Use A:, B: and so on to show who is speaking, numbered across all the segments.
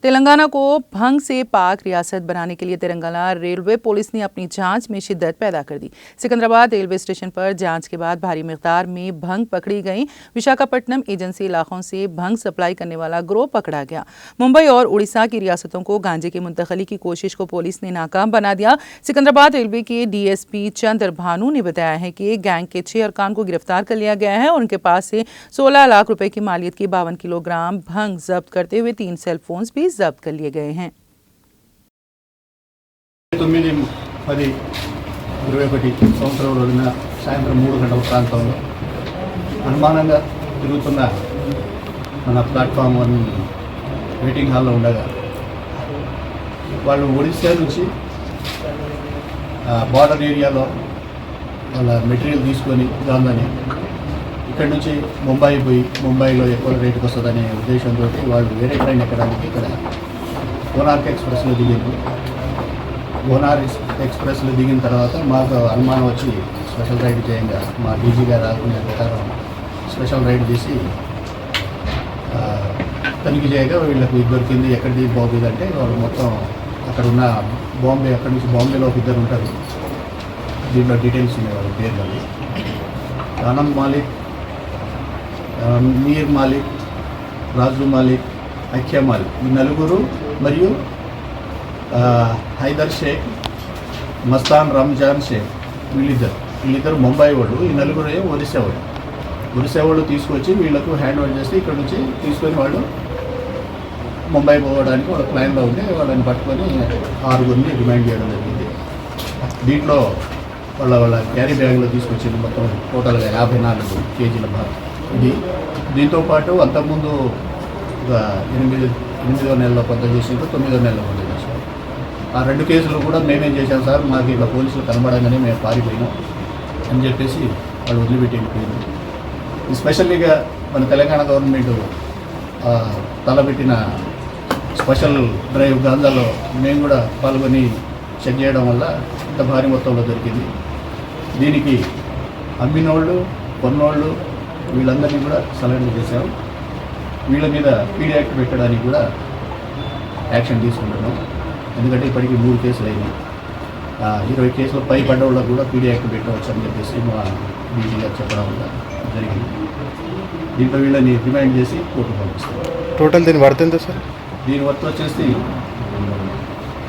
A: तेलंगाना को भंग से पाक रियासत बनाने के लिए तेलंगाना रेलवे पुलिस ने अपनी जांच में शिद्दत पैदा कर दी। सिकंदराबाद रेलवे स्टेशन पर जांच के बाद भारी मिकदार में भंग पकड़ी गई। विशाखापट्टनम एजेंसी इलाकों से भंग सप्लाई करने वाला गिरोह पकड़ा गया। मुंबई और उड़ीसा की रियासतों को गांजे की मुंतकली की कोशिश को पुलिस ने नाकाम बना दिया। सिकंदराबाद रेलवे के डीएसपी चंद्र भानु ने बताया है कि गैंग के 6 अरकान को गिरफ्तार कर लिया गया है और उनके पास से 16 लाख रुपए की मालियत की 52 किलोग्राम भंग जब्त करते हुए 3 सेल फोन्स भी जब्त कर लिए गए हैं।
B: 9-10-21 సంవత్సరం రోజున సాయంత్రం 3 గంటల ప్రాంతంలో అనుమానంగా తిరుగుతున్న మన ప్లాట్ఫామ్ 1 వెయిటింగ్ హాల్లో ఉండగా వాళ్ళు ఒడిశా నుంచి బార్డర్ ఏరియాలో వాళ్ళ మెటీరియల్ తీసుకొని దాన్ని ఇక్కడ నుంచి ముంబై పోయి ముంబైలో ఎక్కువ రేటుకి వస్తుందనే ఉద్దేశంతో వాళ్ళు వేరే ట్రైన్ ఎక్కడానికి ఇక్కడ కోనార్క్ ఎక్స్ప్రెస్లో దిగారు. కోనార్క్ ఎక్స్ప్రెస్లో దిగిన తర్వాత మాకు అనుమానం వచ్చి స్పెషల్ రైడ్ చేయంగా మా డీజీ గారు ఆకునే ప్రకారం స్పెషల్ రైడ్ చేసి తనిఖీ చేయగా వీళ్ళకి దొరికింది. ఎక్కడిది బాగుంది అంటే వాళ్ళు మొత్తం అక్కడ ఉన్న బాంబే, అక్కడి నుంచి బాంబేలో ఒక ఇద్దరు ఉంటారు. దీంట్లో డీటెయిల్స్ ఉన్నాయి వాళ్ళ పేర్లు. ఆనంద్ మాలిక్, మీర్ మాలిక్, రాజు మాలిక్, అఖ్యా మాలిక్, ఈ నలుగురు మరియు హైదర్ షేక్, మస్తాన్ రంజాన్ షేక్, వీళ్ళిద్దరు ముంబై వాళ్ళు. ఈ నలుగురు ఒరిస్సా వాళ్ళు తీసుకొచ్చి వీళ్ళకు హ్యాండ్ ఓవర్ చేస్తే ఇక్కడ నుంచి తీసుకొని వాళ్ళు ముంబై పోవడానికి వాళ్ళ ప్లాన్లో ఉంటే వాళ్ళని పట్టుకొని 6గురిని రిమైండ్ చేయడం జరిగింది. దీంట్లో వాళ్ళ క్యారీ బ్యాగ్లో తీసుకొచ్చింది మొత్తం టోటల్గా 54 కేజీల భాగం ఇది. దీంతోపాటు అంతకుముందు ఒక 8వ నెలలో కొంత చేసింది, 9వ నెలలో కొంత చేసాం. ఆ 2 కేసులు కూడా మేమేం చేశాం సార్, మాకు ఇలా పోలీసులు కనబడంగానే మేము పారిపోయినాం అని చెప్పేసి వాళ్ళు వదిలిపెట్టి వెళ్ళిపోయింది. స్పెషల్లీగా మన తెలంగాణ గవర్నమెంట్ తలపెట్టిన స్పెషల్ డ్రైవ్ గాంజాలో మేము కూడా పాల్గొని చెక్ చేయడం వల్ల ఇంత భారీ మొత్తంలో దొరికింది. దీనికి అమ్మినోళ్ళు, కొన్నోళ్ళు వీళ్ళందరినీ కూడా సరెండర్ చేశారు. వీళ్ళ మీద పీడీ యాక్ట్ పెట్టడానికి కూడా యాక్షన్ తీసుకుంటున్నాం. ఎందుకంటే ఇప్పటికీ 3 కేసులు అయినాయి. 20 కేసులు పై పడ్డవాళ్ళకు కూడా పీడీ యాక్ట్ పెట్టవచ్చు అని చెప్పేసి మా డీజీ గారు చెప్పడం వల్ల జరిగింది. దీంట్లో వీళ్ళని రిమైండ్ చేసి కోర్టుకు పంపిస్తాం.
C: టోటల్ దీని వర్త్ ఎంత సార్?
B: దీని వర్త్ వచ్చేసి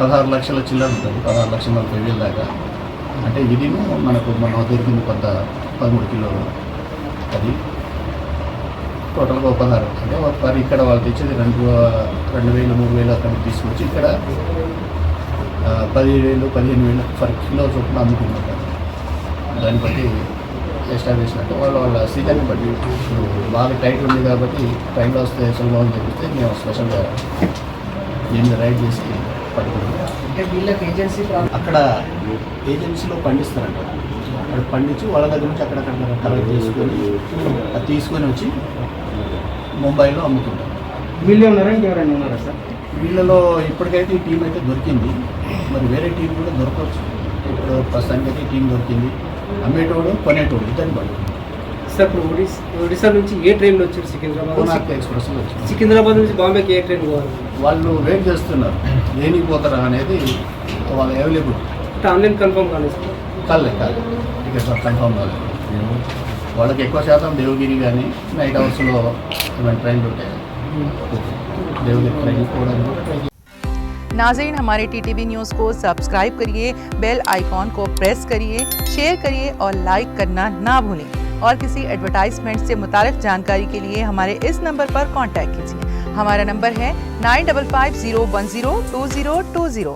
B: 16 లక్షల చిల్లర ఉంటుంది, 16,40,000 దాకా. అంటే ఇది మనకు మన దొరికింది కొంత 13 కిలోలు. అది టోటల్గా 16. అంటే ఒకసారి ఇక్కడ వాళ్ళు తెచ్చేది 2,000, 3,000 అక్కడికి తీసుకొచ్చి ఇక్కడ 10,000, 15,000 పర్ కిలో చొప్పున అమ్ముతున్నారు. దాన్ని బట్టి ఎస్టాబ్లిష్ అంటే వాళ్ళ సీజన్ని బట్టి ఇప్పుడు బాగా టైట్ ఉంది కాబట్టి ట్రైన్లో వస్తే సులభం అని చెప్పిస్తే మేము స్పెషల్గా దీన్ని రైడ్ చేసి పట్టుకుంటాం. అక్కడ ఏజెన్సీలో పండిస్తారంట. అక్కడ పండించి వాళ్ళ దగ్గర నుంచి అక్కడక్కడ కలెక్ట్ చేసుకొని అది తీసుకొని వచ్చి ముంబైలో అమ్ముతుంటారు.
D: వీళ్ళే ఉన్నారా, ఇంకెవరైనా ఉన్నారా సార్?
B: వీళ్ళలో ఇప్పటికైతే ఈ టీం అయితే దొరికింది. మరి వేరే టీం కూడా దొరకవచ్చు. ఇప్పుడు ప్రస్తుతానికైతే టీం దొరికింది. అమ్మేటోడు, కొనేటోడు ఇద్దరిని పడుతుంది
D: సార్. ఇప్పుడు ఒడిశా నుంచి ఏ ట్రైన్లో వచ్చారు? సికింద్రాబాద్
B: కోనార్క్ ఎక్స్ప్రెస్లో వచ్చారు.
D: సికింద్రాబాద్ నుంచి బాంబేకి ఏ ట్రైన్ పోవాలి?
B: వాళ్ళు వెయిట్ చేస్తున్నారు దేనికి పోతారా అనేది. వాళ్ళు అవైలబుల్
D: ఆన్లైన్ కన్ఫర్మ్ కాలేదు
B: కాలేదు టికెట్స్ కన్ఫర్మ్ కాలేదు. వాళ్ళకి ఎక్కువ శాతం దేవగిరి కానీ నైట్ అవర్స్లో ఏమైనా ట్రైన్లు ఉంటాయి. దేవగిరి ట్రైన్ కూడా
A: नाज़रीन, हमारे टीटीवी न्यूज़ को सब्सक्राइब करिए, बेल आइकॉन को प्रेस करिए, शेयर करिए और लाइक करना ना भूलें। और किसी एडवर्टाइजमेंट से मुताल्लिक जानकारी के लिए हमारे इस नंबर पर कांटेक्ट कीजिए। हमारा नंबर है 9550102020।